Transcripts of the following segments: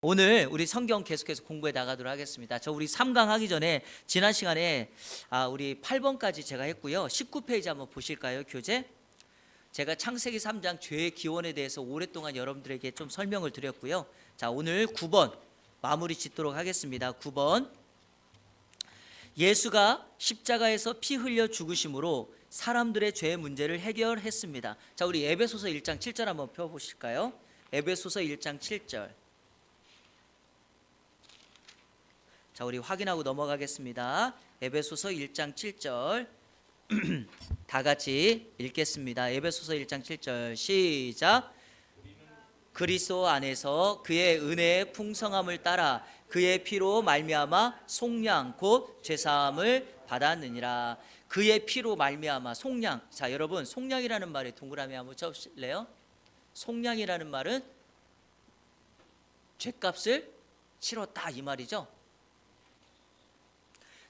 오늘 우리 성경 계속해서 공부해 나가도록 하겠습니다. 저 우리 3강 하기 전에 지난 시간에 우리 8번까지 제가 했고요. 19페이지 한번 보실까요? 교재. 제가 창세기 3장 죄의 기원에 대해서 오랫동안 여러분들에게 좀 설명을 드렸고요. 자, 오늘 9번 마무리 짓도록 하겠습니다. 9번. 예수가 십자가에서 피 흘려 죽으심으로 사람들의 죄 문제를 해결했습니다. 자, 우리 에베소서 1장 7절 한번 펴 보실까요? 에베소서 1장 7절. 자, 우리 확인하고 넘어가겠습니다. 에베소서 1장 7절 다 같이 읽겠습니다. 에베소서 1장 7절 시작. 그리스도 안에서 그의 은혜의 풍성함을 따라 그의 피로 말미암아 속량 곧 죄사함을 받았느니라. 그의 피로 말미암아 속량. 자, 여러분 속량이라는 말에 동그라미 한번 쳐보실래요? 속량이라는 말은 죄값을 치렀다 이 말이죠.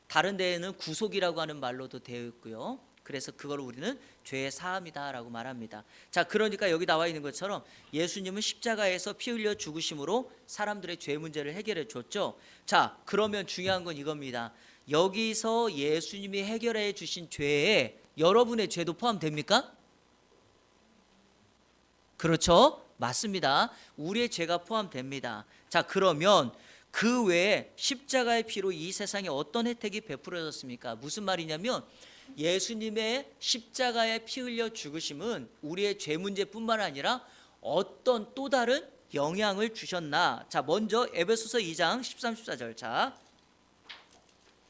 다른 데에는 구속이라고 하는 말로도 되어 있고요. 그래서 그걸 우리는 죄의 사함이다라고 말합니다. 자, 그러니까 여기 나와 있는 것처럼 예수님은 십자가에서 피 흘려 죽으심으로 사람들의 죄 문제를 해결해 줬죠. 자, 그러면 중요한 건 이겁니다. 여기서 예수님이 해결해 주신 죄에 여러분의 죄도 포함됩니까? 그렇죠? 맞습니다. 우리의 죄가 포함됩니다. 자, 그러면 그 외에 십자가의 피로 이 세상에 어떤 혜택이 베풀어졌습니까? 무슨 말이냐면 예수님의 십자가에 피 흘려 죽으심은 우리의 죄 문제뿐만 아니라 어떤 또 다른 영향을 주셨나? 자, 먼저 에베소서 2장 13, 14절. 자,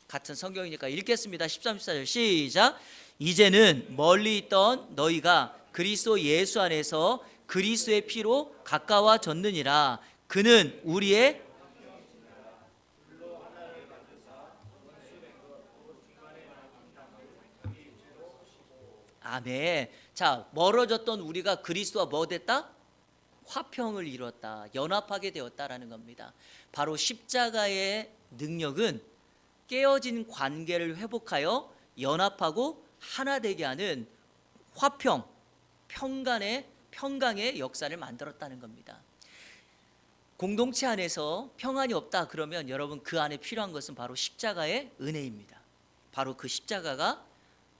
같은 성경이니까 읽겠습니다. 13, 14절 시작. 이제는 멀리 있던 너희가 그리스도 예수 안에서 그리스도의 피로 가까워졌느니라. 그는 우리의 아멘. 자, 멀어졌던 우리가 그리스도와 뭐 됐다? 화평을 이뤘다. 연합하게 되었다라는 겁니다. 바로 십자가의 능력은 깨어진 관계를 회복하여 연합하고 하나 되게 하는 화평, 평강의 역사를 만들었다는 겁니다. 공동체 안에서 평안이 없다 그러면 여러분 그 안에 필요한 것은 바로 십자가의 은혜입니다. 바로 그 십자가가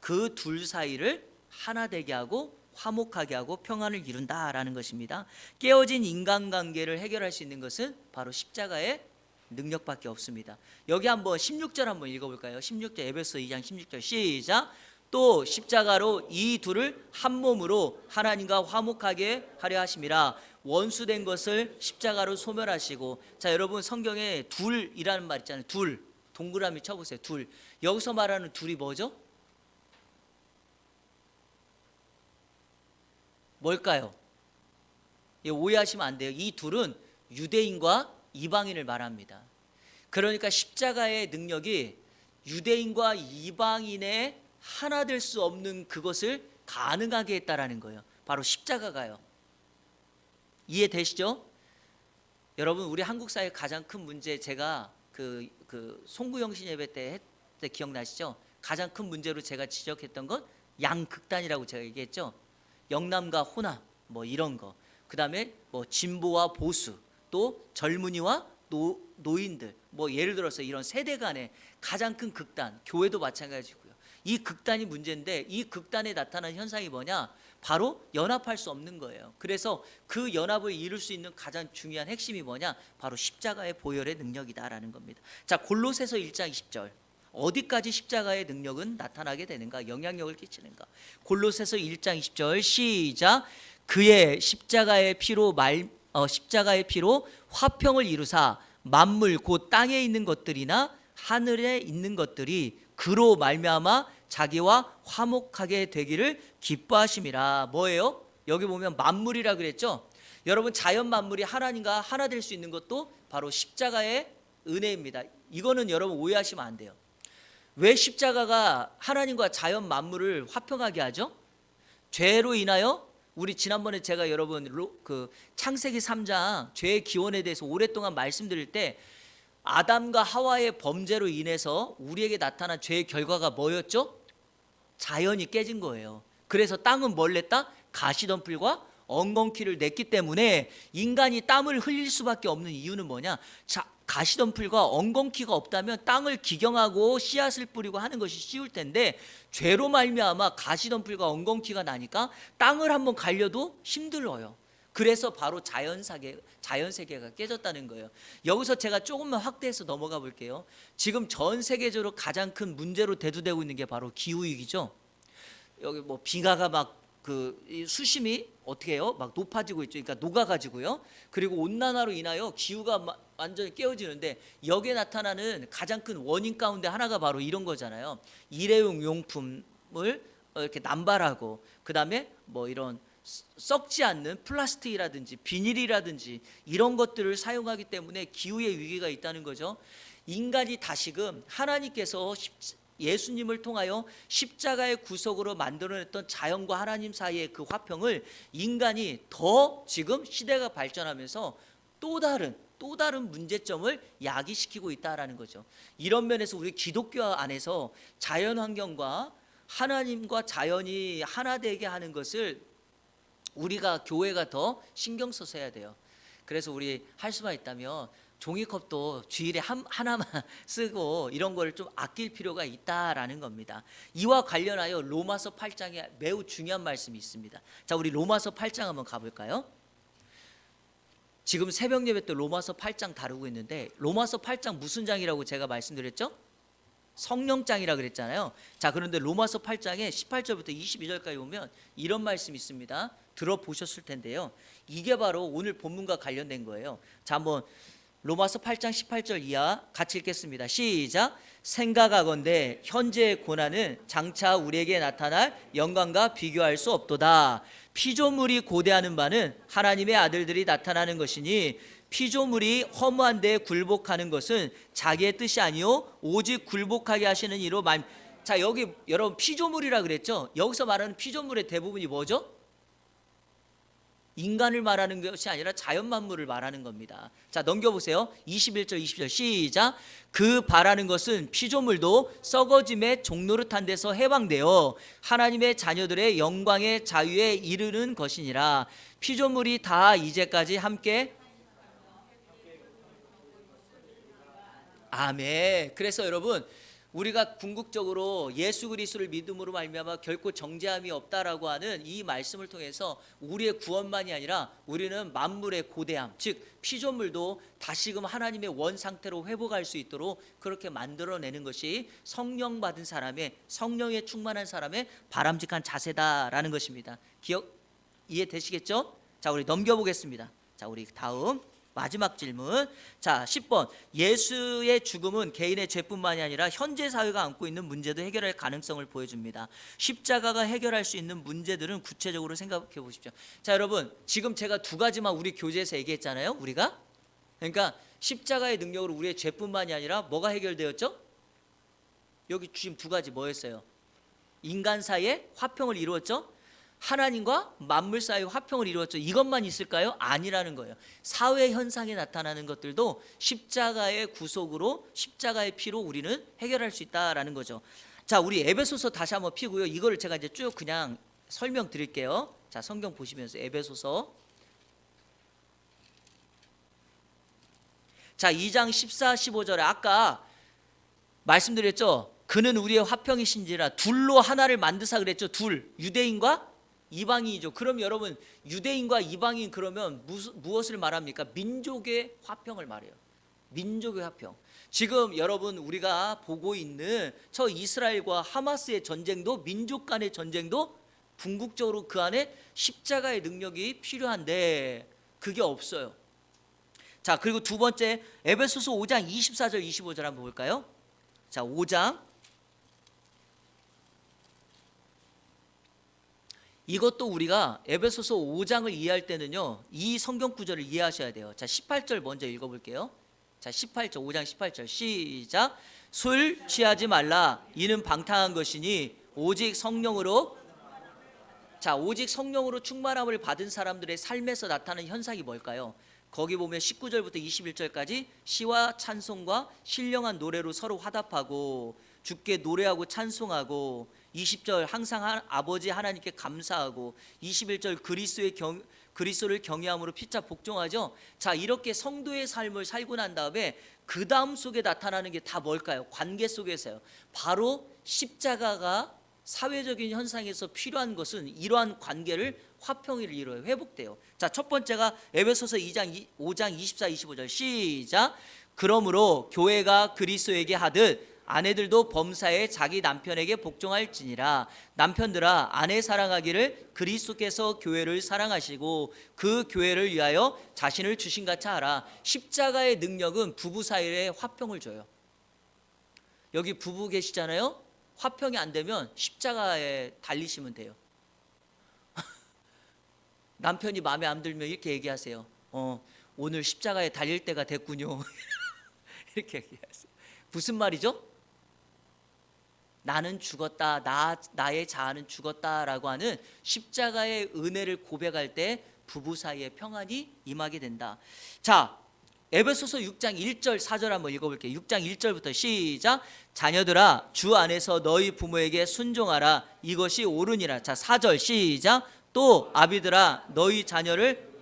그 둘 사이를 하나 되게 하고 화목하게 하고 평안을 이룬다라는 것입니다. 깨어진 인간관계를 해결할 수 있는 것은 바로 십자가의 능력밖에 없습니다. 여기 한번 16절 한번 읽어볼까요? 16절 에베소 2장 16절 시작. 또 십자가로 이 둘을 한 몸으로 하나님과 화목하게 하려 하심이라. 원수된 것을 십자가로 소멸하시고. 자, 여러분 성경에 둘이라는 말 있잖아요. 둘, 동그라미 쳐보세요. 둘. 여기서 말하는 둘이 뭐죠? 뭘까요? 오해하시면 안 돼요. 이 둘은 유대인과 이방인을 말합니다. 그러니까 십자가의 능력이 유대인과 이방인의 하나 될 수 없는 그것을 가능하게 했다라는 거예요. 바로 십자가가요. 이해되시죠? 여러분 우리 한국 사회 가장 큰 문제, 제가 그 송구영신 예배 때 기억나시죠? 가장 큰 문제로 제가 지적했던 건 양극단이라고 제가 얘기했죠. 영남과 호남 뭐 이런 거, 그 다음에 뭐 진보와 보수, 또 젊은이와 노인들, 뭐 예를 들어서 이런 세대 간의 가장 큰 극단, 교회도 마찬가지고요. 이 극단이 문제인데 이 극단에 나타나는 현상이 뭐냐? 바로 연합할 수 없는 거예요. 그래서 그 연합을 이룰 수 있는 가장 중요한 핵심이 뭐냐? 바로 십자가의 보혈의 능력이다라는 겁니다. 자, 골로새서 1장 20절. 어디까지 십자가의 능력은 나타나게 되는가? 영향력을 끼치는가? 골로새서 1장 20절 시작. 그의 십자가의 피로 화평을 이루사 만물 곧 땅에 있는 것들이나 하늘에 있는 것들이 그로 말미암아 자기와 화목하게 되기를 기뻐하심이라. 뭐예요? 여기 보면 만물이라 그랬죠? 여러분 자연 만물이 하나님과 하나 될 수 있는 것도 바로 십자가의 은혜입니다. 이거는 여러분 오해하시면 안 돼요. 왜 십자가가 하나님과 자연 만물을 화평하게 하죠? 죄로 인하여 우리 지난번에 제가 여러분 그 창세기 3장 죄의 기원에 대해서 오랫동안 말씀드릴 때 아담과 하와의 범죄로 인해서 우리에게 나타난 죄의 결과가 뭐였죠? 자연이 깨진 거예요. 그래서 땅은 뭘 냈다? 가시덤불과 엉겅퀴를 냈기 때문에 인간이 땀을 흘릴 수밖에 없는 이유는 뭐냐? 자, 가시덤불과 엉겅퀴가 없다면 땅을 기경하고 씨앗을 뿌리고 하는 것이 쉬울 텐데 죄로 말미암아 가시덤불과 엉겅퀴가 나니까 땅을 한번 갈려도 힘들어요. 그래서 바로 자연세계가 깨졌다는 거예요. 여기서 제가 조금만 확대해서 넘어가 볼게요. 지금 전 세계적으로 가장 큰 문제로 대두되고 있는 게 바로 기후위기죠. 여기 뭐 빙하가 막 수심이 어떻게 해요? 막 높아지고 있죠. 그러니까 녹아가지고요. 그리고 온난화로 인하여 기후가 완전히 깨어지는데 여기에 나타나는 가장 큰 원인 가운데 하나가 바로 이런 거잖아요. 일회용 용품을 이렇게 남발하고, 그 다음에 뭐 이런 썩지 않는 플라스틱이라든지 비닐이라든지 이런 것들을 사용하기 때문에 기후의 위기가 있다는 거죠. 인간이 다시금 하나님께서 예수님을 통하여 십자가의 구속으로 만들어냈던 자연과 하나님 사이의 그 화평을 인간이 더 지금 시대가 발전하면서 또 다른 문제점을 야기시키고 있다라는 거죠. 이런 면에서 우리 기독교 안에서 자연 환경과 하나님과 자연이 하나 되게 하는 것을 우리가 교회가 더 신경 써서 해야 돼요. 그래서 우리 할 수만 있다면 종이컵도 주일에 하나만 쓰고 이런 걸 좀 아낄 필요가 있다라는 겁니다. 이와 관련하여 로마서 8장에 매우 중요한 말씀이 있습니다. 자, 우리 로마서 8장 한번 가볼까요? 지금 새벽 예배 때 로마서 8장 다루고 있는데 로마서 8장 무슨 장이라고 제가 말씀드렸죠? 성령장이라 그랬잖아요. 자, 그런데 로마서 8장에 18절부터 22절까지 보면 이런 말씀이 있습니다. 들어보셨을 텐데요. 이게 바로 오늘 본문과 관련된 거예요. 자, 한번 로마서 8장 18절 이하 같이 읽겠습니다. 시작. 생각하건대 현재의 고난은 장차 우리에게 나타날 영광과 비교할 수 없도다. 피조물이 고대하는 바는 하나님의 아들들이 나타나는 것이니 피조물이 허무한 데 굴복하는 것은 자기의 뜻이 아니요 오직 굴복하게 하시는 이로 자, 여기 여러분 피조물이라 그랬죠? 여기서 말하는 피조물의 대부분이 뭐죠? 인간을 말하는 것이 아니라 자연 만물을 말하는 겁니다. 자, 넘겨보세요. 21절 20절 시작. 그 바라는 것은 피조물도 썩어짐의 종노릇한 데서 해방되어 하나님의 자녀들의 영광의 자유에 이르는 것이니라. 피조물이 다 이제까지 함께 아멘. 그래서 여러분 우리가 궁극적으로 예수 그리스도를 믿음으로 말미암아 결코 정죄함이 없다라고 하는 이 말씀을 통해서 우리의 구원만이 아니라 우리는 만물의 고대함, 즉 피조물도 다시금 하나님의 원 상태로 회복할 수 있도록 그렇게 만들어내는 것이 성령 받은 사람의, 성령에 충만한 사람의 바람직한 자세다라는 것입니다. 이해되시겠죠? 자, 우리 넘겨보겠습니다. 자, 우리 다음 마지막 질문. 자, 10번. 예수의 죽음은 개인의 죄뿐만이 아니라 현재 사회가 안고 있는 문제도 해결할 가능성을 보여줍니다. 십자가가 해결할 수 있는 문제들은 구체적으로 생각해 보십시오. 자, 여러분 지금 제가 두 가지만 우리 교재에서 얘기했잖아요. 우리가 그러니까 십자가의 능력으로 우리의 죄뿐만이 아니라 뭐가 해결되었죠? 여기 지금 두 가지 뭐였어요? 인간 사이에 화평을 이루었죠. 하나님과 만물 사이의 화평을 이루었죠. 이것만 있을까요? 아니라는 거예요. 사회 현상에 나타나는 것들도 십자가의 구속으로, 십자가의 피로 우리는 해결할 수 있다라는 거죠. 자, 우리 에베소서 다시 한번 피고요. 이거를 제가 이제 쭉 그냥 설명드릴게요. 자, 성경 보시면서 에베소서. 자, 2장 14, 15절에 아까 말씀드렸죠. 그는 우리의 화평이신지라 둘로 하나를 만드사 그랬죠. 둘, 유대인과 이방인이죠. 그럼 여러분 유대인과 이방인 그러면 무엇을 말합니까? 민족의 화평을 말해요. 민족의 화평. 지금 여러분 우리가 보고 있는 저 이스라엘과 하마스의 전쟁도 민족 간의 전쟁도 궁극적으로 그 안에 십자가의 능력이 필요한데 그게 없어요. 자, 그리고 두 번째 에베소서 5장 24절 25절 한번 볼까요? 자, 5장 이것도 우리가 에베소서 5장을 이해할 때는요 이 성경 구절을 이해하셔야 돼요. 자, 18절 먼저 읽어볼게요. 자, 18절 5장 18절 시작. 술 취하지 말라 이는 방탕한 것이니 오직 성령으로. 자, 오직 성령으로 충만함을 받은 사람들의 삶에서 나타나는 현상이 뭘까요? 거기 보면 19절부터 21절까지 시와 찬송과 신령한 노래로 서로 화답하고 주께 노래하고 찬송하고 20절 항상 아버지 하나님께 감사하고 21절 그리스도를 경외함으로 피차 복종하죠. 자, 이렇게 성도의 삶을 살고 난 다음에 그 다음 속에 나타나는 게 다 뭘까요? 관계 속에서요. 바로 십자가가 사회적인 현상에서 필요한 것은 이러한 관계를 화평을 이루어요. 회복돼요. 자, 첫 번째가 에베소서 5장 24, 25절 시작. 그러므로 교회가 그리스도에게 하듯 아내들도 범사에 자기 남편에게 복종할지니라. 남편들아 아내 사랑하기를 그리스도께서 교회를 사랑하시고 그 교회를 위하여 자신을 주신 같이 하라. 십자가의 능력은 부부 사이에 화평을 줘요. 여기 부부 계시잖아요. 화평이 안 되면 십자가에 달리시면 돼요. 남편이 마음에 안 들면 이렇게 얘기하세요. 오늘 십자가에 달릴 때가 됐군요. 이렇게 얘기하세요. 무슨 말이죠? 나는 죽었다, 나의 자아는 죽었다라고 하는 십자가의 은혜를 고백할 때 부부 사이에 평안이 임하게 된다. 자, 에베소서 6장 1절 4절 한번 읽어볼게요. 6장 1절부터 시작. 자녀들아 주 안에서 너희 부모에게 순종하라. 이것이 옳으니라. 자, 4절 시작. 또 아비들아 너희 자녀를,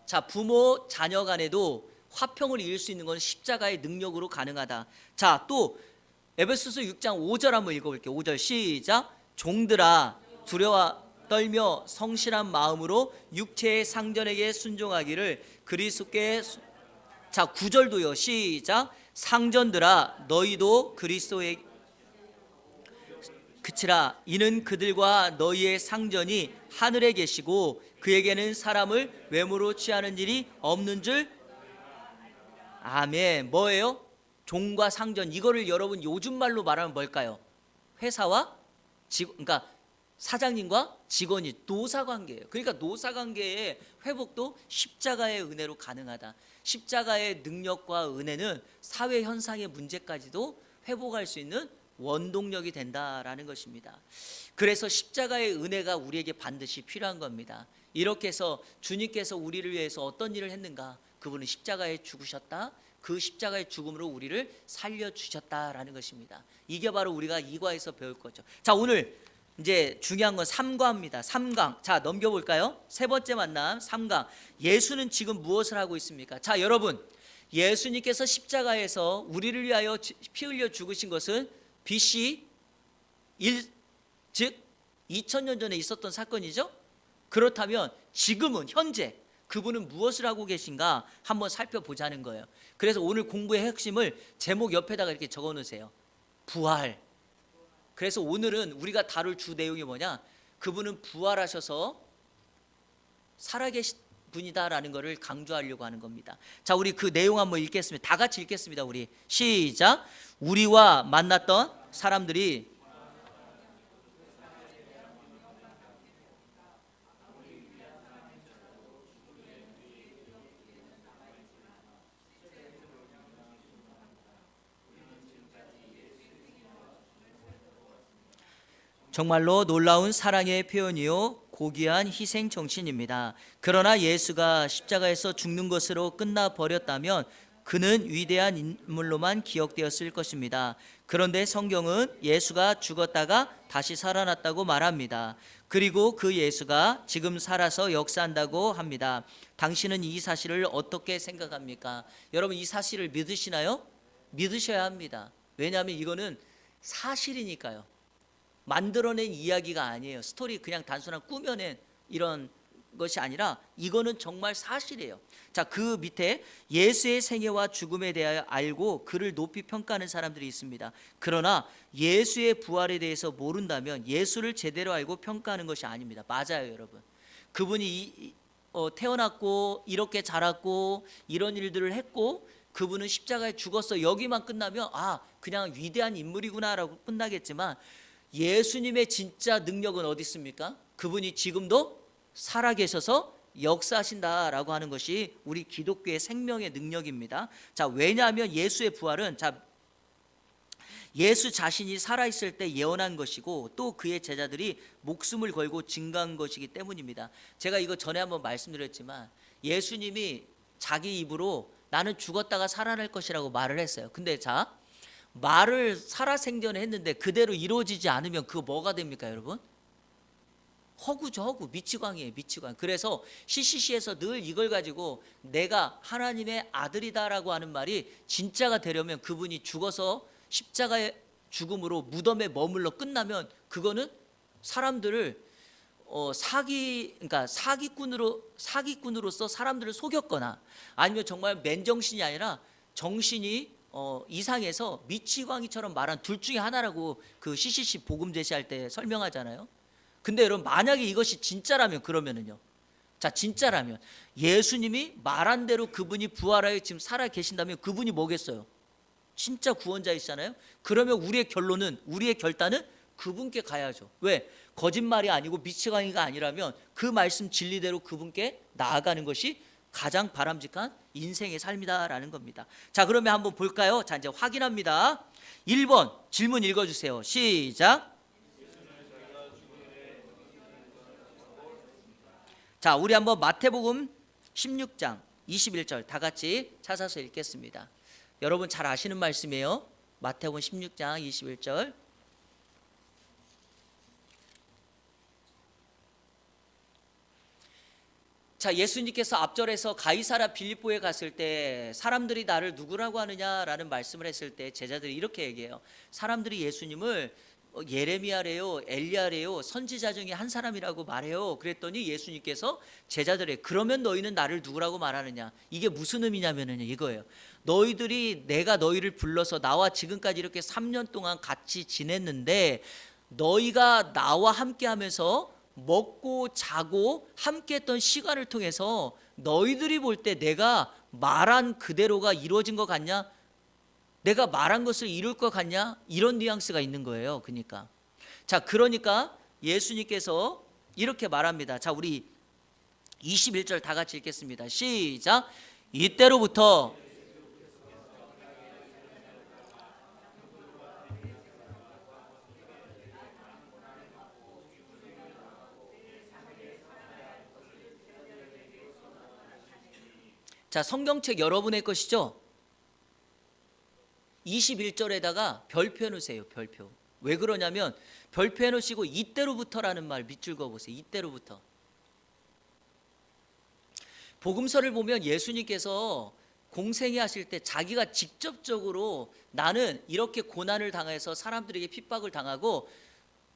자, 부모 자녀 간에도 화평을 이룰 수 있는 건 십자가의 능력으로 가능하다. 자, 또 에베소서 6장 5절 한번 읽어볼게요. 5절 시작. 종들아 두려워 떨며 성실한 마음으로 육체의 상전에게 순종하기를 그리스도께. 자, 9절도요. 시작. 상전들아 너희도 그리스도의 그치라. 이는 그들과 너희의 상전이 하늘에 계시고 그에게는 사람을 외모로 취하는 일이 없는 줄. 아멘. 뭐예요? 종과 상전. 이거를 여러분 요즘 말로 말하면 뭘까요? 회사와 그러니까 사장님과 직원이 노사관계예요. 그러니까 노사관계의 회복도 십자가의 은혜로 가능하다. 십자가의 능력과 은혜는 사회 현상의 문제까지도 회복할 수 있는 원동력이 된다라는 것입니다. 그래서 십자가의 은혜가 우리에게 반드시 필요한 겁니다. 이렇게 해서 주님께서 우리를 위해서 어떤 일을 했는가? 그분은 십자가에 죽으셨다. 그 십자가의 죽음으로 우리를 살려주셨다라는 것입니다. 이게 바로 우리가 이과에서 배울 거죠. 자, 오늘 이제 중요한 건 3과입니다. 3강. 자, 넘겨볼까요? 세 번째 만남 3강. 예수는 지금 무엇을 하고 있습니까? 자, 여러분, 예수님께서 십자가에서 우리를 위하여 피 흘려 죽으신 것은 BC 1, 즉 2000년 전에 있었던 사건이죠. 그렇다면 지금은 현재 그분은 무엇을 하고 계신가 한번 살펴보자는 거예요. 그래서 오늘 공부의 핵심을 제목 옆에다가 이렇게 적어 놓으세요. 부활. 그래서 오늘은 우리가 다룰 주 내용이 뭐냐? 그분은 부활하셔서 살아계신 분이다라는 것을 강조하려고 하는 겁니다. 자, 우리 그 내용 한번 읽겠습니다. 다 같이 읽겠습니다. 우리 시작. 우리와 만났던 사람들이 정말로 놀라운 사랑의 표현이요 고귀한 희생 정신입니다. 그러나 예수가 십자가에서 죽는 것으로 끝나 버렸다면 그는 위대한 인물로만 기억되었을 것입니다. 그런데 성경은 예수가 죽었다가 다시 살아났다고 말합니다. 그리고 그 예수가 지금 살아서 역사한다고 합니다. 당신은 이 사실을 어떻게 생각합니까? 여러분, 이 사실을 믿으시나요? 믿으셔야 합니다. 왜냐하면 이거는 사실이니까요. 만들어낸 이야기가 아니에요. 스토리 그냥 단순한 꾸며낸 이런 것이 아니라 이거는 정말 사실이에요. 자, 그 밑에 예수의 생애와 죽음에 대하여 알고 그를 높이 평가하는 사람들이 있습니다. 그러나 예수의 부활에 대해서 모른다면 예수를 제대로 알고 평가하는 것이 아닙니다. 맞아요, 여러분. 그분이 태어났고 이렇게 자랐고 이런 일들을 했고 그분은 십자가에 죽었어. 여기만 끝나면 그냥 위대한 인물이구나라고 끝나겠지만 예수님의 진짜 능력은 어디 있습니까? 그분이 지금도 살아계셔서 역사하신다라고 하는 것이 우리 기독교의 생명의 능력입니다. 자, 왜냐하면 예수의 부활은 예수 자신이 살아있을 때 예언한 것이고 또 그의 제자들이 목숨을 걸고 증거한 것이기 때문입니다. 제가 이거 전에 한번 말씀드렸지만 예수님이 자기 입으로 나는 죽었다가 살아날 것이라고 말을 했어요. 근데 자, 말을 살아생전에 했는데 그대로 이루어지지 않으면 그거 뭐가 됩니까, 여러분? 허구죠, 허구. 미치광이에요, 미치광. 그래서 CCC에서 늘 이걸 가지고 내가 하나님의 아들이다라고 하는 말이 진짜가 되려면 그분이 죽어서 십자가의 죽음으로 무덤에 머물러 끝나면 그거는 사람들을 그러니까 사기꾼으로서 사람들을 속였거나 아니면 정말 맨정신이 아니라 정신이 이상해서 미치광이처럼 말한 둘 중에 하나라고 그 CCC 복음 제시할 때 설명하잖아요. 근데 여러분 만약에 이것이 진짜라면 그러면은요. 자, 진짜라면 예수님이 말한 대로 그분이 부활하여 지금 살아 계신다면 그분이 뭐겠어요? 진짜 구원자이시잖아요. 그러면 우리의 결단은 그분께 가야죠. 왜? 거짓말이 아니고 미치광이가 아니라면 그 말씀 진리대로 그분께 나아가는 것이 가장 바람직한 인생의 삶이다라는 겁니다. 자, 그러면 한번 볼까요? 자, 이제 확인합니다. 1번 질문 읽어주세요. 시작. 자, 우리 한번 마태복음 16장 21절 다 같이 찾아서 읽겠습니다. 여러분 잘 아시는 말씀이에요. 마태복음 16장 21절. 자, 예수님께서 앞절에서 가이사랴 빌립보에 갔을 때 사람들이 나를 누구라고 하느냐라는 말씀을 했을 때 제자들이 이렇게 얘기해요. 사람들이 예수님을 예레미야래요, 엘리야래요, 선지자 중에 한 사람이라고 말해요. 그랬더니 예수님께서 제자들에게 그러면 너희는 나를 누구라고 말하느냐? 이게 무슨 의미냐면은 이거예요. 너희들이 내가 너희를 불러서 나와 지금까지 이렇게 3년 동안 같이 지냈는데 너희가 나와 함께 하면서 먹고 자고 함께 했던 시간을 통해서 너희들이 볼 때 내가 말한 그대로가 이루어진 것 같냐? 내가 말한 것을 이룰 것 같냐? 이런 뉘앙스가 있는 거예요. 그러니까 예수님께서 이렇게 말합니다. 자, 우리 21절 다 같이 읽겠습니다. 시작. 이때로부터 자, 성경책 여러분의 것이죠? 21절에다가 별표 해놓으세요. 별표. 왜 그러냐면 별표 해놓으시고 이때로부터라는 말 밑줄 그어보세요. 이때로부터. 복음서를 보면 예수님께서 공생애 하실 때 자기가 직접적으로 나는 이렇게 고난을 당해서 사람들에게 핍박을 당하고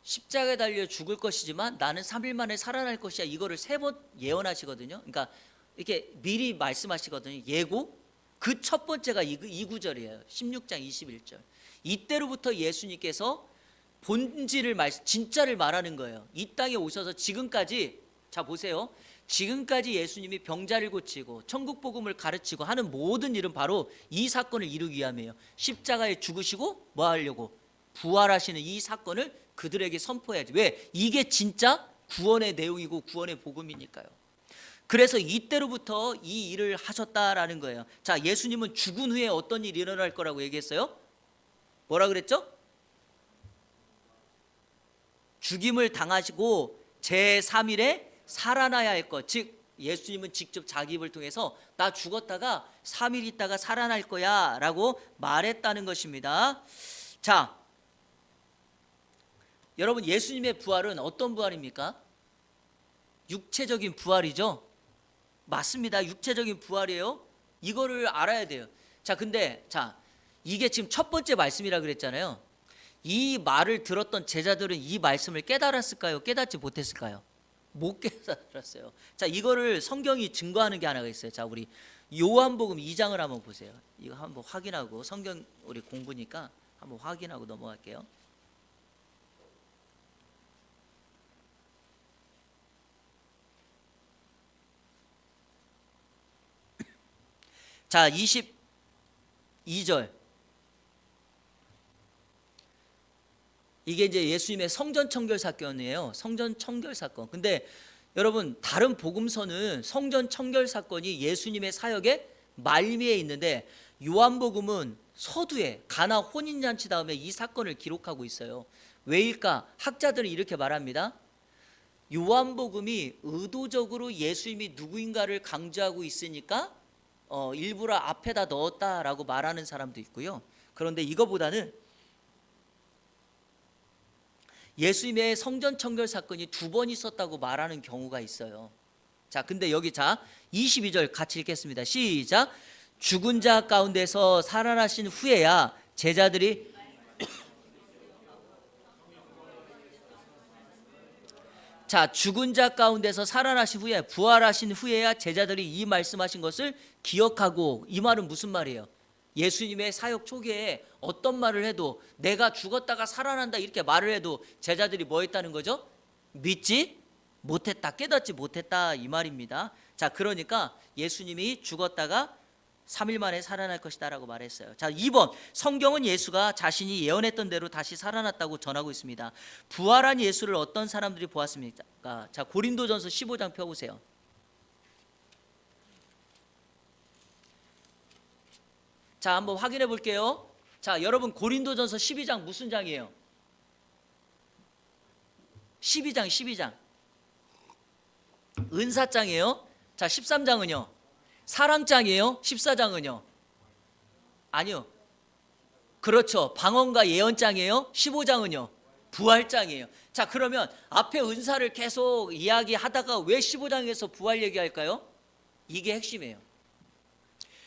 십자가에 달려 죽을 것이지만 나는 3일 만에 살아날 것이야. 이거를 3번 예언하시거든요. 그러니까 이렇게 미리 말씀하시거든요. 예고. 그 첫 번째가 이 구절이에요. 16장 21절. 이때로부터 예수님께서 본질을 진짜를 말하는 거예요. 이 땅에 오셔서 지금까지, 자 보세요. 지금까지 예수님이 병자를 고치고 천국 복음을 가르치고 하는 모든 일은 바로 이 사건을 이루기 위함이에요. 십자가에 죽으시고 뭐 하려고? 부활하시는 이 사건을 그들에게 선포해야지. 왜? 이게 진짜 구원의 내용이고 구원의 복음이니까요. 그래서 이때로부터 이 일을 하셨다라는 거예요. 자, 예수님은 죽은 후에 어떤 일이 일어날 거라고 얘기했어요? 뭐라 그랬죠? 죽임을 당하시고 제3일에 살아나야 할 것. 즉 예수님은 직접 자기 입을 통해서 나 죽었다가 3일 있다가 살아날 거야 라고 말했다는 것입니다. 자, 여러분 예수님의 부활은 어떤 부활입니까? 육체적인 부활이죠. 맞습니다. 육체적인 부활이에요. 이거를 알아야 돼요. 근데 이게 지금 첫 번째 말씀이라 그랬잖아요. 이 말을 들었던 제자들은 이 말씀을 깨달았을까요? 깨닫지 못했을까요? 못 깨달았어요. 이거를 성경이 증거하는 게 하나가 있어요. 우리 요한복음 2장을 한번 보세요. 이거 한번 확인하고 성경 우리 공부니까 한번 확인하고 넘어갈게요. 자, 22절. 이게 이제 예수님의 성전 청결 사건이에요. 성전 청결 사건. 근데 여러분 다른 복음서는 성전 청결 사건이 예수님의 사역의 말미에 있는데 요한복음은 서두에 가나 혼인잔치 다음에 이 사건을 기록하고 있어요. 왜일까? 학자들은 이렇게 말합니다. 요한복음이 의도적으로 예수님이 누구인가를 강조하고 있으니까 일부러 앞에다 넣었다라고 말하는 사람도 있고요. 그런데 이거보다는 예수님의 성전 청결 사건이 2번 있었다고 말하는 경우가 있어요. 자, 근데 여기 22절 같이 읽겠습니다. 시작. 죽은 자 가운데서 살아나신 후에야 제자들이 자, 죽은 자 가운데서 살아나신 후에 부활하신 후에야 제자들이 이 말씀하신 것을 기억하고, 이 말은 무슨 말이에요? 예수님의 사역 초기에 어떤 말을 해도 내가 죽었다가 살아난다 이렇게 말을 해도 제자들이 뭐 했다는 거죠? 믿지 못했다, 깨닫지 못했다 이 말입니다. 자, 그러니까 예수님이 죽었다가 3일 만에 살아날 것이다 라고 말했어요. 자, 2번, 성경은 예수가 자신이 예언했던 대로 다시 살아났다고 전하고 있습니다. 부활한 예수를 어떤 사람들이 보았습니까? 자, 고린도전서 15장 펴보세요. 자, 한번 확인해 볼게요. 자, 여러분 고린도전서 12장 무슨 장이에요? 12장 은사장이에요. 자, 13장은요? 사랑장이에요. 14장은요? 아니요. 그렇죠. 방언과 예언장이에요. 15장은요? 부활장이에요. 자, 그러면 앞에 은사를 계속 이야기하다가 왜 15장에서 부활 얘기할까요? 이게 핵심이에요.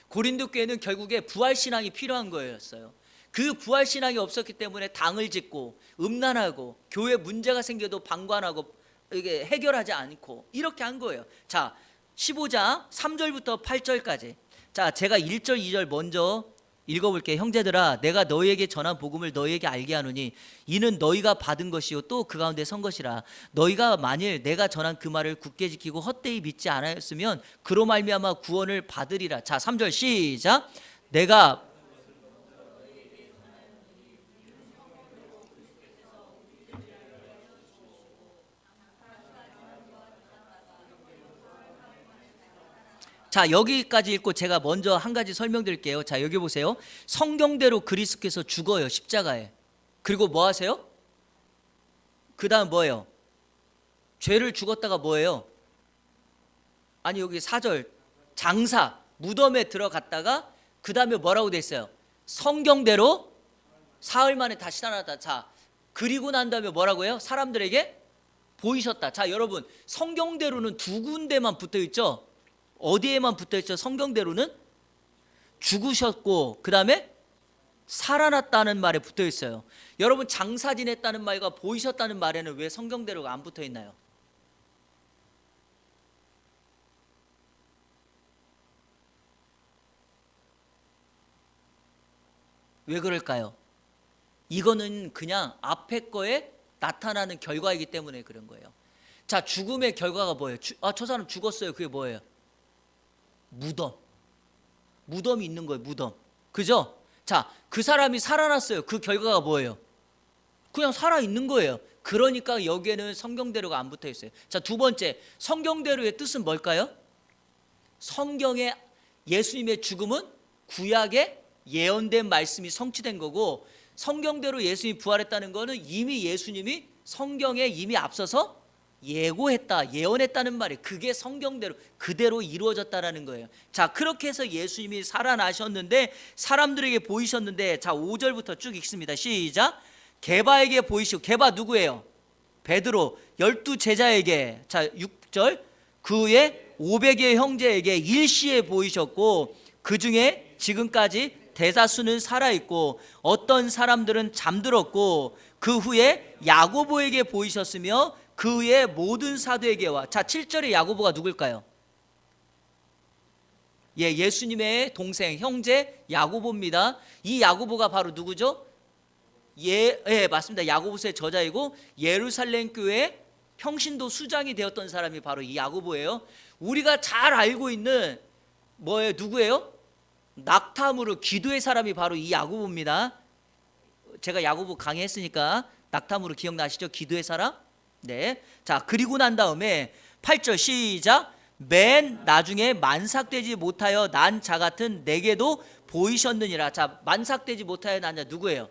고린도 교회는 결국에 부활신앙이 필요한 거였어요. 그 부활신앙이 없었기 때문에 당을 짓고 음란하고 교회 문제가 생겨도 방관하고 이게 해결하지 않고 이렇게 한 거예요. 자, 15장 3절부터 8절까지. 자, 제가 1절 2절 먼저 읽어볼게요. 형제들아, 내가 너희에게 전한 복음을 너희에게 알게 하노니 이는 너희가 받은 것이요 또 그 가운데 선 것이라. 너희가 만일 내가 전한 그 말을 굳게 지키고 헛되이 믿지 않았으면 그로 말미암아 구원을 받으리라. 자, 3절 시작. 내가 자, 여기까지 읽고 제가 먼저 한 가지 설명드릴게요. 자, 여기 보세요. 성경대로 그리스도께서 죽어요, 십자가에. 그리고 뭐 하세요? 그 다음 뭐예요? 죄를 죽었다가 뭐예요? 아니, 여기 4절 장사 무덤에 들어갔다가 그 다음에 뭐라고 돼 있어요? 성경대로 사흘 만에 다시 살아났다. 자, 그리고 난 다음에 뭐라고 해요? 사람들에게 보이셨다. 자, 여러분 성경대로는 2군데만 붙어 있죠? 어디에만 붙어 있죠? 성경대로는 죽으셨고 그 다음에 살아났다는 말에 붙어 있어요. 여러분 장사 지냈다는 말과 보이셨다는 말에는 왜 성경대로가 안 붙어 있나요? 왜 그럴까요? 이거는 그냥 앞에 거에 나타나는 결과이기 때문에 그런 거예요. 자, 죽음의 결과가 뭐예요? 저 사람 죽었어요. 그게 뭐예요? 무덤이 있는 거예요. 무덤. 그죠? 자, 그 사람이 살아났어요. 그 결과가 뭐예요? 그냥 살아있는 거예요. 그러니까 여기에는 성경대로가 안 붙어 있어요. 자, 두 번째, 성경대로의 뜻은 뭘까요? 성경의 예수님의 죽음은 구약에 예언된 말씀이 성취된 거고, 성경대로 예수님이 부활했다는 거는 이미 예수님이 성경에 이미 앞서서 예고했다, 예언했다는 말이, 그게 성경대로 그대로 이루어졌다라는 거예요. 자, 그렇게 해서 예수님이 살아나셨는데 사람들에게 보이셨는데, 자, 5절부터 쭉 읽습니다. 시작. 게바에게 보이시고, 게바 누구예요? 베드로. 12제자에게. 자, 6절. 그 후에 500의 형제에게 일시에 보이셨고, 그 중에 지금까지 대다수는 살아있고 어떤 사람들은 잠들었고, 그 후에 야고보에게 보이셨으며 그 후에 모든 사도에게와. 자, 7절에 야고보가 누굴까요? 예수님의 동생, 형제 야고보입니다. 이 야고보가 바로 누구죠? 맞습니다. 야고보서의 저자이고 예루살렘 교회 평신도 수장이 되었던 사람이 바로 이 야고보예요. 우리가 잘 알고 있는 뭐예요? 누구예요? 낙탐으로 기도의 사람이 바로 이 야고보입니다. 제가 야고보 강의했으니까 낙탐으로 기억나시죠? 기도의 사람? 네. 자, 그리고 난 다음에 8절 시작. 맨 나중에 만삭되지 못하여 난 자 같은 내게도 보이셨느니라. 자, 만삭되지 못하여 난 자 누구예요?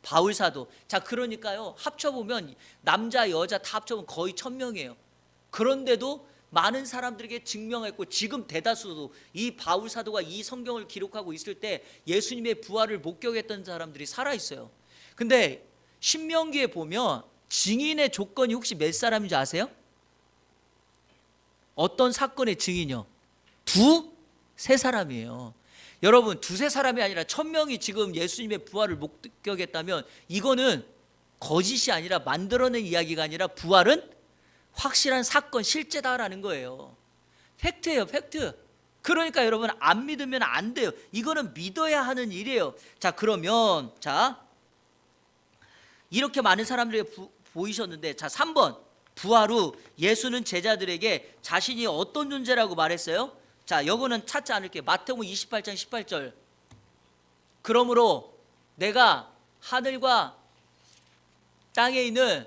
바울 사도. 자, 그러니까요, 합쳐보면 남자 여자 다 합쳐보면 거의 1000명이에요. 그런데도 많은 사람들에게 증명했고, 지금 대다수도 이 바울 사도가 이 성경을 기록하고 있을 때 예수님의 부활을 목격했던 사람들이 살아 있어요. 근데 신명기에 보면 증인의 조건이 혹시 몇 사람인지 아세요? 어떤 사건의 증인이요? 세 사람이에요. 여러분, 두세 사람이 아니라 1000명이 지금 예수님의 부활을 목격했다면 이거는 거짓이 아니라, 만들어낸 이야기가 아니라, 부활은 확실한 사건, 실제다라는 거예요. 팩트예요, 팩트. 그러니까 여러분, 안 믿으면 안 돼요. 이거는 믿어야 하는 일이에요. 자, 그러면 이렇게 많은 사람들이 보이셨는데, 자, 3번, 부활 후 예수는 제자들에게 자신이 어떤 존재라고 말했어요? 자, 이거는 찾지 않을게요. 마태복음 28장 18절. 그러므로 내가 하늘과 땅에 있는,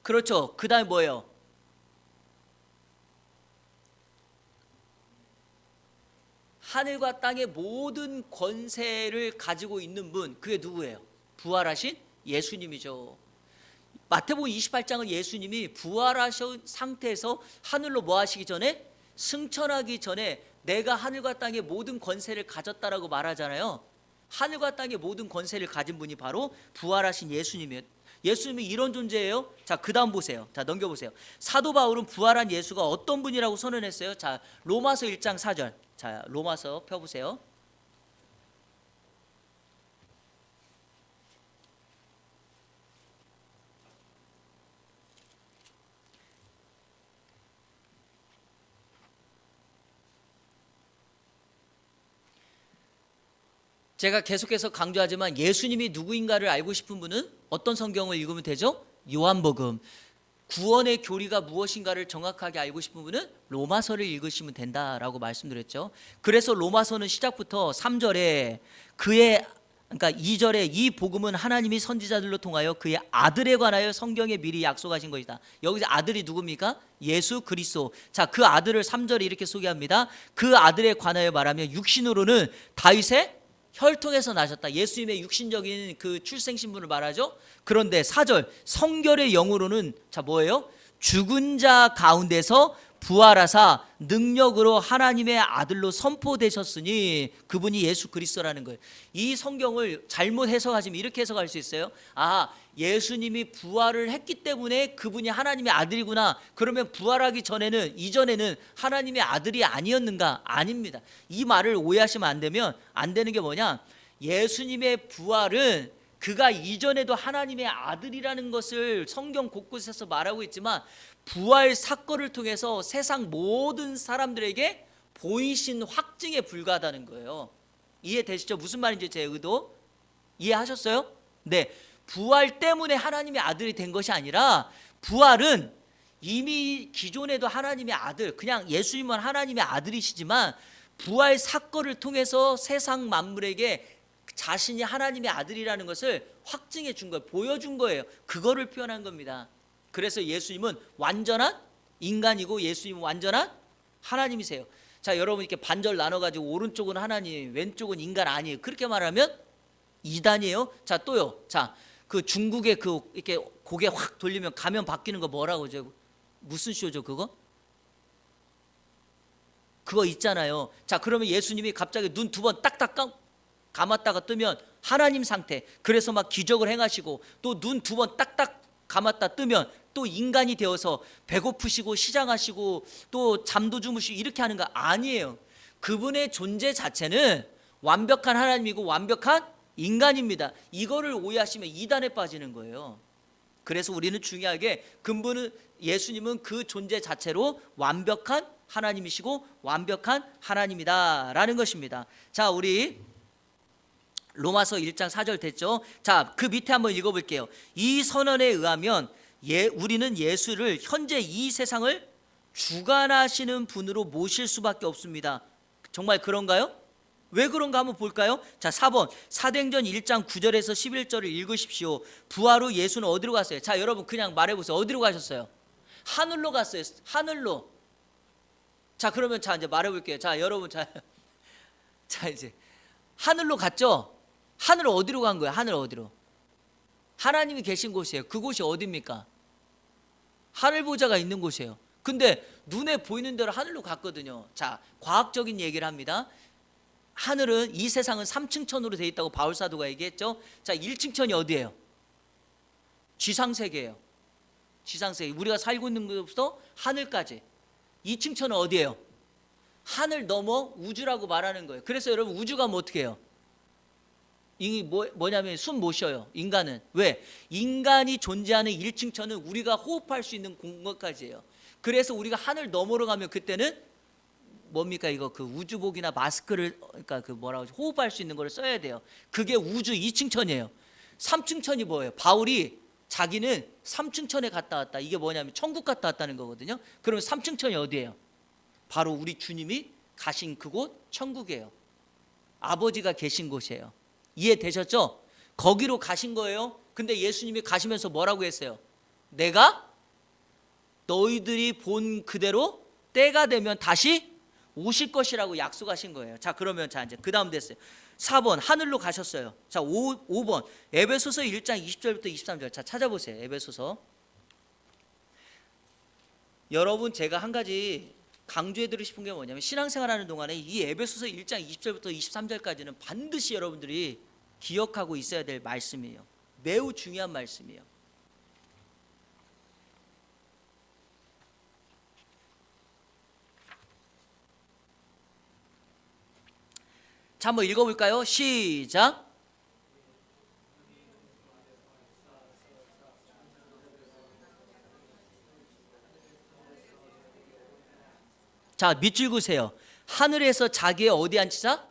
그렇죠. 그 다음에 뭐예요? 하늘과 땅의 모든 권세를 가지고 있는 분, 그게 누구예요? 부활하신 예수님이죠. 마태복음 28장은 예수님이 부활하신 상태에서 하늘로 뭐 하시기 전에, 승천하기 전에 내가 하늘과 땅의 모든 권세를 가졌다라고 말하잖아요. 하늘과 땅의 모든 권세를 가진 분이 바로 부활하신 예수님이에요. 예수님이 이런 존재예요. 자, 그 다음 보세요. 자, 넘겨보세요. 사도 바울은 부활한 예수가 어떤 분이라고 선언했어요? 자, 로마서 1장 4절. 자, 로마서 펴보세요. 제가 계속해서 강조하지만 예수님이 누구인가를 알고 싶은 분은 어떤 성경을 읽으면 되죠? 요한복음. 구원의 교리가 무엇인가를 정확하게 알고 싶은 분은 로마서를 읽으시면 된다라고 말씀드렸죠. 그래서 로마서는 시작부터 3절에 그러니까 2절에 이 복음은 하나님이 선지자들로 통하여 그의 아들에 관하여 성경에 미리 약속하신 것이다. 여기서 아들이 누굽니까? 예수 그리스도. 자, 그 아들을 3절에 이렇게 소개합니다. 그 아들에 관하여 말하면 육신으로는 다윗의 혈통에서 나셨다. 예수님의 육신적인 그 출생 신분을 말하죠. 그런데 4절 성결의 영으로는 자 뭐예요? 죽은 자 가운데서 부활하사 능력으로 하나님의 아들로 선포되셨으니 그분이 예수 그리스도라는 거예요. 이 성경을 잘못 해석하시면 이렇게 해석할 수 있어요. 아, 예수님이 부활을 했기 때문에 그분이 하나님의 아들이구나. 그러면 부활하기 전에는, 이전에는 하나님의 아들이 아니었는가? 아닙니다. 이 말을 오해하시면 안 되는 게 뭐냐? 예수님의 부활은 그가 이전에도 하나님의 아들이라는 것을 성경 곳곳에서 말하고 있지만, 부활 사건을 통해서 세상 모든 사람들에게 보이신 확증에 불과하다는 거예요. 이해되시죠? 무슨 말인지 제 의도 이해하셨어요? 네, 부활 때문에 하나님의 아들이 된 것이 아니라, 부활은 이미 기존에도 하나님의 아들, 그냥 예수님은 하나님의 아들이시지만 부활 사건을 통해서 세상 만물에게 자신이 하나님의 아들이라는 것을 확증해 준 거예요. 보여준 거예요. 그거를 표현한 겁니다. 그래서 예수님은 완전한 인간이고 예수님은 완전한 하나님이세요. 자, 여러분 이렇게 반절 나눠가지고 오른쪽은 하나님, 왼쪽은 인간 아니에요. 그렇게 말하면 이단이에요. 자, 또요. 자, 그 중국의 그 이렇게 고개 확 돌리면 가면 바뀌는 거 뭐라고 하죠? 무슨 쇼죠 그거? 그거 있잖아요. 자, 그러면 예수님이 갑자기 눈 두 번 딱딱 감았다가 뜨면 하나님 상태. 그래서 막 기적을 행하시고, 또 눈 두 번 딱딱 감았다 뜨면 또 인간이 되어서 배고프시고 시장하시고 또 잠도 주무시고 이렇게 하는 거 아니에요. 그분의 존재 자체는 완벽한 하나님이고 완벽한 인간입니다. 이거를 오해하시면 이단에 빠지는 거예요. 그래서 우리는 중요하게 근본은 예수님은 그 존재 자체로 완벽한 하나님이시고 완벽한 하나님이다라는 것입니다. 자, 우리 로마서 1장 4절 됐죠? 자, 그 밑에 한번 읽어볼게요. 이 선언에 의하면 우리는 예수를 현재 이 세상을 주관하시는 분으로 모실 수밖에 없습니다. 정말 그런가요? 왜 그런가 한번 볼까요? 자, 4번 사도행전 1장 9절에서 11절을 읽으십시오. 부활 후 예수는 어디로 갔어요? 자, 여러분 그냥 말해보세요. 어디로 가셨어요? 하늘로 갔어요. 하늘로. 자, 그러면 자 이제 말해볼게요. 자, 여러분 자 이제 하늘로 갔죠? 하늘 어디로 간 거예요? 하늘 어디로? 하나님이 계신 곳이에요. 그곳이 어디입니까? 하늘 보좌가 있는 곳이에요. 근데 눈에 보이는 대로 하늘로 갔거든요. 자, 과학적인 얘기를 합니다. 하늘은, 이 세상은 3층 천으로 되어 있다고 바울 사도가 얘기했죠. 자, 1층 천이 어디예요? 지상세계예요. 지상세계, 우리가 살고 있는 곳부터 하늘까지. 2층 천은 어디예요? 하늘 넘어 우주라고 말하는 거예요. 그래서 여러분, 우주가 뭐 어떻게 해요? 이 뭐냐면 숨 못 쉬어요. 인간은. 왜? 인간이 존재하는 1층 천은 우리가 호흡할 수 있는 공간까지예요. 그래서 우리가 하늘 너머로 가면 그때는 뭡니까? 이거 그 우주복이나 마스크를, 그러니까 그 뭐라고 하죠? 호흡할 수 있는 걸 써야 돼요. 그게 우주 2층 천이에요. 3층 천이 뭐예요? 바울이 자기는 3층 천에 갔다 왔다. 이게 뭐냐면 천국 갔다 왔다는 거거든요. 그러면 3층 천이 어디예요? 바로 우리 주님이 가신 그곳 천국이에요. 아버지가 계신 곳이에요. 이해되셨죠? 거기로 가신 거예요. 근데 예수님이 가시면서 뭐라고 했어요? 내가 너희들이 본 그대로 때가 되면 다시 오실 것이라고 약속하신 거예요. 자, 그러면 자 이제 그 다음 됐어요. 4번 하늘로 가셨어요. 자, 5번 에베소서 1장 20절부터 23절. 자, 찾아보세요. 에베소서. 여러분, 제가 한 가지 강조해드리고 싶은 게 뭐냐면, 신앙생활하는 동안에 이 에베소서 1장 20절부터 23절까지는 반드시 여러분들이 기억하고 있어야 될 말씀이에요. 매우 중요한 말씀이에요. 자, 한번 읽어볼까요? 시작. 자, 밑줄 그으세요. 하늘에서 자기의 어디 앉히자?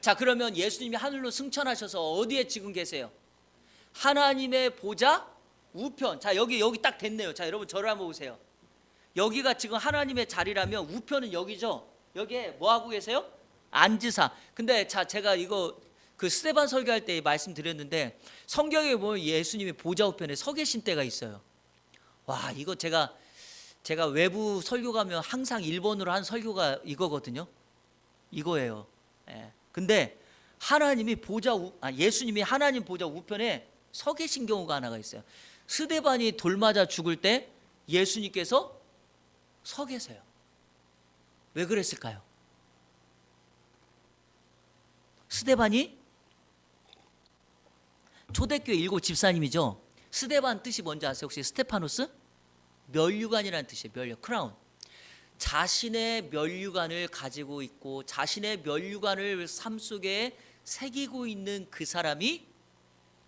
자, 그러면 예수님이 하늘로 승천하셔서 어디에 지금 계세요? 하나님의 보좌 우편. 자, 여기 딱 됐네요. 자, 여러분 저를 한번 보세요. 여기가 지금 하나님의 자리라면 우편은 여기죠. 여기에 뭐 하고 계세요? 앉으사. 근데 자, 제가 이거 그 스데반 설교할 때 말씀드렸는데, 성경에 보면 예수님이 보좌 우편에 서 계신 때가 있어요. 와, 이거 제가 외부 설교 가면 항상 1번으로 한 설교가 이거거든요. 이거예요. 예. 근데 하나님이 예수님이 하나님 보좌 우편에 서 계신 경우가 하나가 있어요. 스데반이 돌 맞아 죽을 때 예수님께서 서 계세요. 왜 그랬을까요? 스데반이 초대교회 7 집사님이죠. 스데반 뜻이 뭔지 아세요? 혹시 스테파노스? 면류관이라는 뜻이에요. 면류, 크라운. 자신의 면류관을 가지고 있고 자신의 면류관을 삶 속에 새기고 있는 그 사람이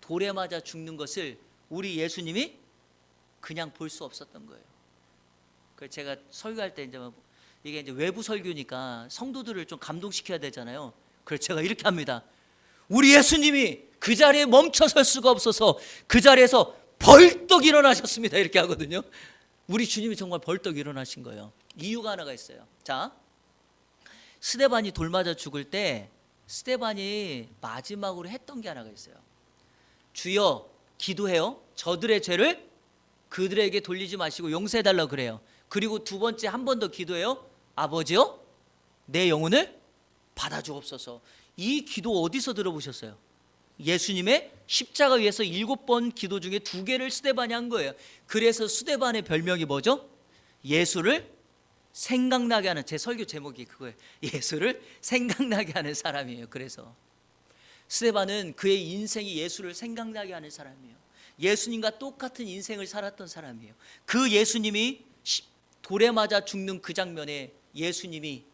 돌에 맞아 죽는 것을 우리 예수님이 그냥 볼 수 없었던 거예요. 그래서 제가 설교할 때 이게 이제 외부 설교니까 성도들을 좀 감동시켜야 되잖아요. 그래서 제가 이렇게 합니다. 우리 예수님이 그 자리에 멈춰 설 수가 없어서 그 자리에서 벌떡 일어나셨습니다. 이렇게 하거든요. 우리 주님이 정말 벌떡 일어나신 거예요. 이유가 하나가 있어요. 자, 스데반이 돌 맞아 죽을 때 스데반이 마지막으로 했던 게 하나가 있어요. 주여, 기도해요. 저들의 죄를 그들에게 돌리지 마시고 용서해달라고 그래요. 그리고 두 번째 한 번 더 기도해요. 아버지요, 내 영혼을 받아주옵소서. 이 기도 어디서 들어보셨어요? 예수님의 십자가 위에서 7번 기도 중에 2개를 스데반이 한 거예요. 그래서 스데반의 별명이 뭐죠? 예수를 생각나게 하는, 제 설교 제목이 그거예요. 예수를 생각나게 하는 사람이에요. 그래서 스데반은 그의 인생이 예수를 생각나게 하는 사람이에요. 예수님과 똑같은 인생을 살았던 사람이에요. 그 예수님이 돌에 맞아 죽는 그 장면에 예수님이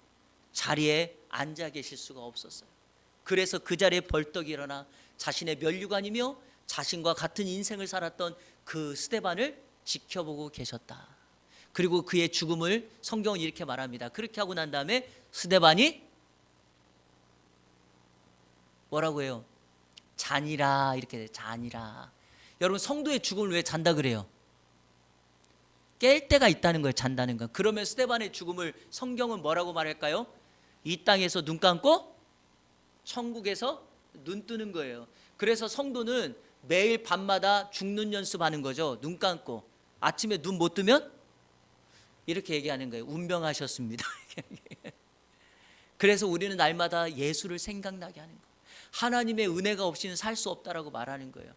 자리에 앉아 계실 수가 없었어요. 그래서 그 자리에 벌떡 일어나 자신의 면류관이며 자신과 같은 인생을 살았던 그 스데반을 지켜보고 계셨다. 그리고 그의 죽음을 성경은 이렇게 말합니다. 그렇게 하고 난 다음에 스데반이 뭐라고 해요? 잔이라, 이렇게 돼요. 잔이라. 여러분, 성도의 죽음을 왜 잔다 그래요? 깰 때가 있다는 거예요. 잔다는 건. 그러면 스데반의 죽음을 성경은 뭐라고 말할까요? 이 땅에서 눈 감고 천국에서 눈 뜨는 거예요. 그래서 성도는 매일 밤마다 죽는 연습하는 거죠. 눈 감고. 아침에 눈 못 뜨면 이렇게 얘기하는 거예요. 운명하셨습니다. 그래서 우리는 날마다 예수를 생각나게 하는 거예요. 하나님의 은혜가 없이는 살 수 없다라고 말하는 거예요.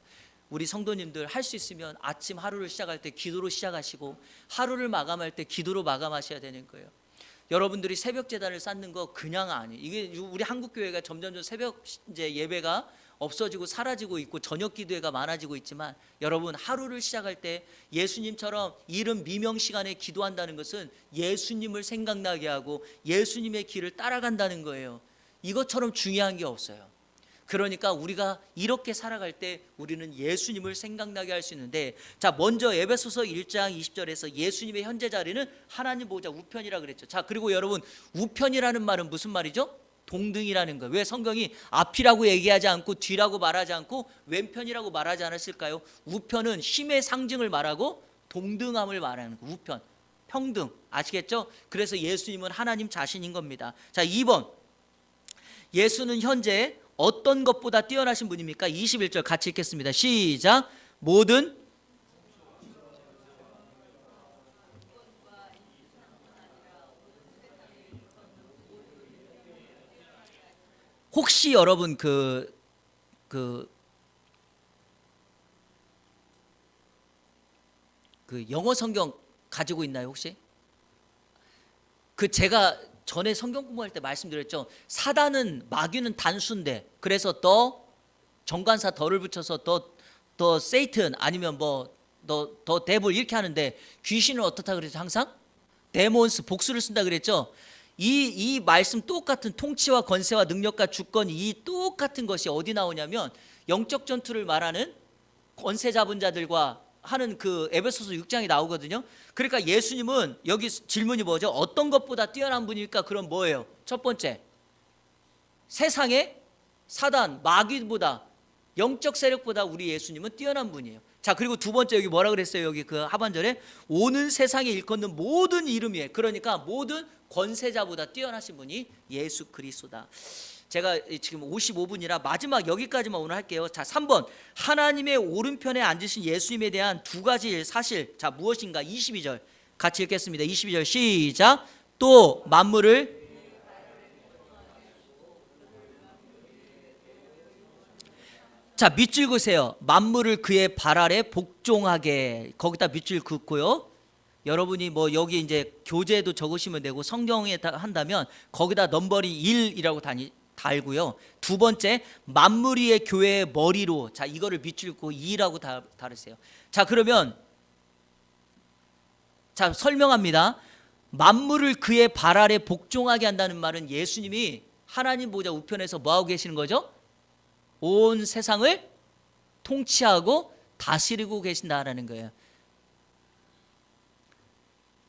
우리 성도님들 할 수 있으면 아침 하루를 시작할 때 기도로 시작하시고 하루를 마감할 때 기도로 마감하셔야 되는 거예요. 여러분들이 새벽 제단을 쌓는 거 그냥 아니에요. 이게 우리 한국 교회가 점점 새벽 이제 예배가 없어지고 사라지고 있고 저녁 기도회가 많아지고 있지만, 여러분 하루를 시작할 때 예수님처럼 이른 미명 시간에 기도한다는 것은 예수님을 생각나게 하고 예수님의 길을 따라간다는 거예요. 이것처럼 중요한 게 없어요. 그러니까 우리가 이렇게 살아갈 때 우리는 예수님을 생각나게 할 수 있는데, 자 먼저 에베소서 1장 20절에서 예수님의 현재 자리는 하나님 보좌 우편이라 그랬죠. 자 그리고 여러분, 우편이라는 말은 무슨 말이죠? 동등이라는 거예요. 왜 성경이 앞이라고 얘기하지 않고 뒤라고 말하지 않고 왼편이라고 말하지 않았을까요? 우편은 힘의 상징을 말하고 동등함을 말하는 거예요. 우편, 평등, 아시겠죠? 그래서 예수님은 하나님 자신인 겁니다. 자 2번, 예수는 현재 어떤 것보다 뛰어나신 분입니까? 21절 같이 읽겠습니다. 시작. 모든 혹시 여러분 그 영어 성경 가지고 있나요 혹시? 제가 전에 성경 공부할 때 말씀드렸죠. 사단은, 마귀는 단수인데, 그래서 더 정관사 더를 붙여서 더 세이튼 아니면 뭐 더 데블 이렇게 하는데, 귀신은 어떻다 그랬죠? 항상 데몬스 복수를 쓴다 그랬죠. 이 말씀 똑같은 통치와 권세와 능력과 주권, 이 똑같은 것이 어디 나오냐면 영적 전투를 말하는 권세 잡은 자들과 하는 그 에베소서 6장이 나오거든요. 그러니까 예수님은, 여기 질문이 뭐죠? 어떤 것보다 뛰어난 분일까? 그럼 뭐예요? 첫 번째, 세상의 사단, 마귀보다, 영적 세력보다 우리 예수님은 뛰어난 분이에요. 자 그리고 두 번째, 여기 뭐라 그랬어요? 여기 그 하반절에 오는 세상에 일컫는 모든 이름 위에, 그러니까 모든 권세자보다 뛰어나신 분이 예수 그리스도다. 제가 지금 55분이라 마지막 여기까지만 오늘 할게요. 자 3번, 하나님의 오른편에 앉으신 예수님에 대한 두 가지 사실, 자 무엇인가? 22절 같이 읽겠습니다. 22절 시작. 또 만물을, 자 밑줄 그으세요. 만물을 그의 발 아래 복종하게, 거기다 밑줄 긋고요. 여러분이 뭐 여기 이제 교재에도 적으시면 되고 성경에 한다면 거기다 넘버링 1이라고 달고요. 두 번째, 만물 위의 교회의 머리로, 자 이거를 밑줄 긋고 2라고 다르세요. 자 그러면 자 설명합니다. 만물을 그의 발 아래 복종하게 한다는 말은 예수님이 하나님 보좌 우편에서 뭐하고 계시는 거죠? 온 세상을 통치하고 다스리고 계신다라는 거예요.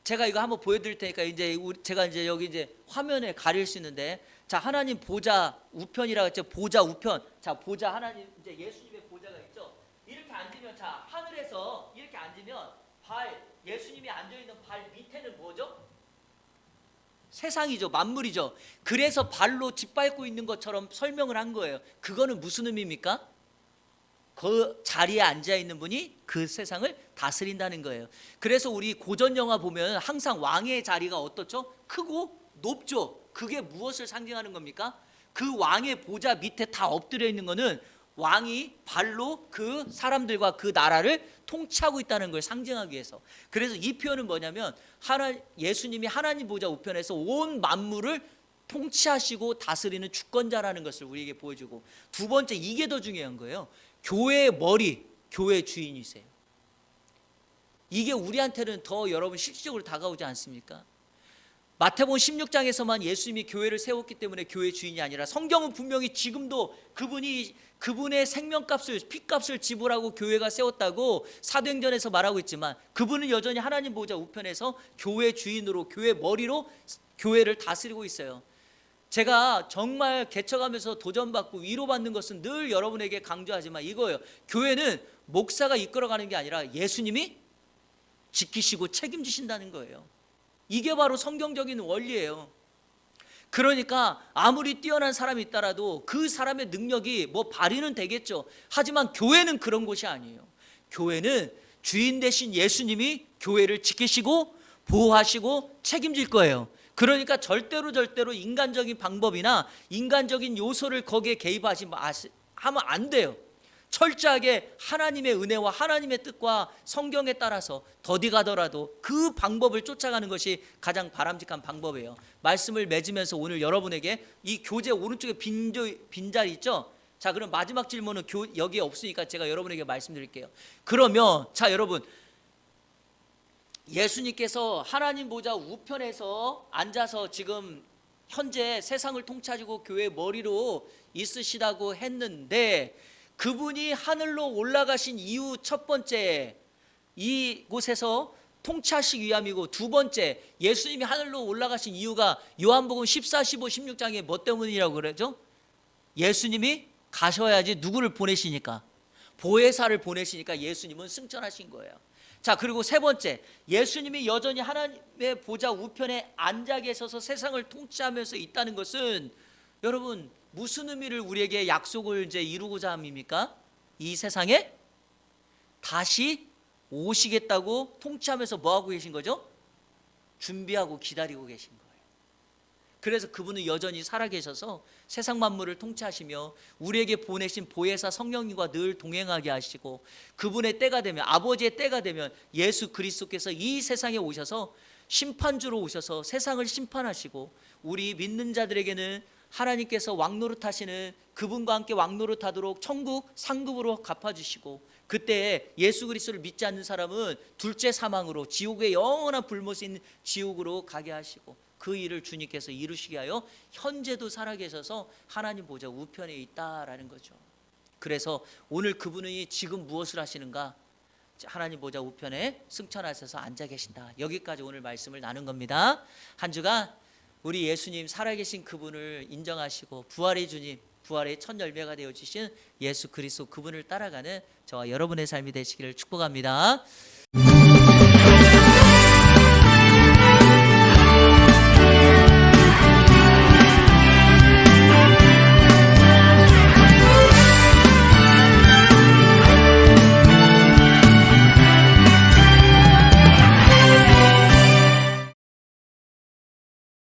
제가 이거 한번 보여드릴 테니까 이제 제가 이제 여기 이제 화면에 가릴 수 있는데, 자 하나님 보좌 우편이라고 했죠. 보좌 우편. 자 보좌, 하나님 이제 예수님의 보좌가 있죠. 이렇게 앉으면, 자 하늘에서 이렇게 앉으면 예수님이 앉아 있는 발 밑에는 뭐죠? 세상이죠. 만물이죠. 그래서 발로 짓밟고 있는 것처럼 설명을 한 거예요. 그거는 무슨 의미입니까? 그 자리에 앉아 있는 분이 그 세상을 다스린다는 거예요. 그래서 우리 고전 영화 보면 항상 왕의 자리가 어떻죠? 크고 높죠. 그게 무엇을 상징하는 겁니까? 그 왕의 보좌 밑에 다 엎드려 있는 거는 왕이 발로 그 사람들과 그 나라를 통치하고 있다는 걸 상징하기 위해서. 그래서 이 표현은 뭐냐면, 예수님이 하나님 보좌 우편에서 온 만물을 통치하시고 다스리는 주권자라는 것을 우리에게 보여주고, 두 번째, 이게 더 중요한 거예요. 교회의 머리, 교회 주인이세요. 이게 우리한테는 더 여러분 실질적으로 다가오지 않습니까? 마태복음 16장에서만 예수님이 교회를 세웠기 때문에 교회 주인이 아니라, 성경은 분명히 지금도 그분의 생명값을, 피값을 지불하고 교회가 세웠다고 사도행전에서 말하고 있지만, 그분은 여전히 하나님 보좌 우편에서 교회 주인으로, 교회 머리로 교회를 다스리고 있어요. 제가 정말 개척하면서 도전받고 위로받는 것은 늘 여러분에게 강조하지만 이거예요. 교회는 목사가 이끌어가는 게 아니라 예수님이 지키시고 책임지신다는 거예요. 이게 바로 성경적인 원리예요. 그러니까 아무리 뛰어난 사람이 있더라도 그 사람의 능력이 뭐 발휘는 되겠죠. 하지만 교회는 그런 곳이 아니에요. 교회는 주인 되신 예수님이 교회를 지키시고 보호하시고 책임질 거예요. 그러니까 절대로 인간적인 방법이나 인간적인 요소를 거기에 개입하면 안 돼요. 철저하게 하나님의 은혜와 하나님의 뜻과 성경에 따라서 더디 가더라도 그 방법을 쫓아가는 것이 가장 바람직한 방법이에요. 말씀을 맺으면서 오늘 여러분에게 이 교재 오른쪽에 빈자리 있죠? 자, 그럼 마지막 질문은 여기에 없으니까 제가 여러분에게 말씀드릴게요. 그러면 자, 여러분, 예수님께서 하나님 보좌 우편에서 앉아서 지금 현재 세상을 통치하시고 교회의 머리로 있으시다고 했는데, 그분이 하늘로 올라가신 이유 첫 번째, 이곳에서 통치하시기 위함이고, 두 번째, 예수님이 하늘로 올라가신 이유가 요한복음 14, 15, 16장에 뭐 때문이라고 그러죠? 예수님이 가셔야지 누구를 보내시니까, 보혜사를 보내시니까 예수님은 승천하신 거예요. 자, 그리고 세 번째, 예수님이 여전히 하나님의 보좌 우편에 앉아 계셔서 세상을 통치하면서 있다는 것은 여러분 무슨 의미를 우리에게 약속을 이제 이루고자 함입니까? 이 세상에 다시 오시겠다고 통치하면서 뭐 하고 계신 거죠? 준비하고 기다리고 계신 거예요. 그래서 그분은 여전히 살아계셔서 세상 만물을 통치하시며 우리에게 보내신 보혜사 성령님과 늘 동행하게 하시고, 그분의 때가 되면, 아버지의 때가 되면 예수 그리스도께서 이 세상에 오셔서 심판주로 오셔서 세상을 심판하시고, 우리 믿는 자들에게는 하나님께서 왕노릇하시는 그분과 함께 왕노릇하도록 천국 상급으로 갚아주시고, 그때 예수 그리스도를 믿지 않는 사람은 둘째 사망으로 지옥의 영원한 불못이 있는 지옥으로 가게 하시고, 그 일을 주님께서 이루시게 하여 현재도 살아계셔서 하나님 보좌 우편에 있다라는 거죠. 그래서 오늘 그분이 지금 무엇을 하시는가? 하나님 보좌 우편에 승천하셔서 앉아 계신다. 여기까지 오늘 말씀을 나눈 겁니다. 한 주간 우리 예수님 살아계신 그분을 인정하시고 부활의 주님, 부활의 첫 열매가 되어 주신 예수 그리스도 그분을 따라가는 저와 여러분의 삶이 되시기를 축복합니다.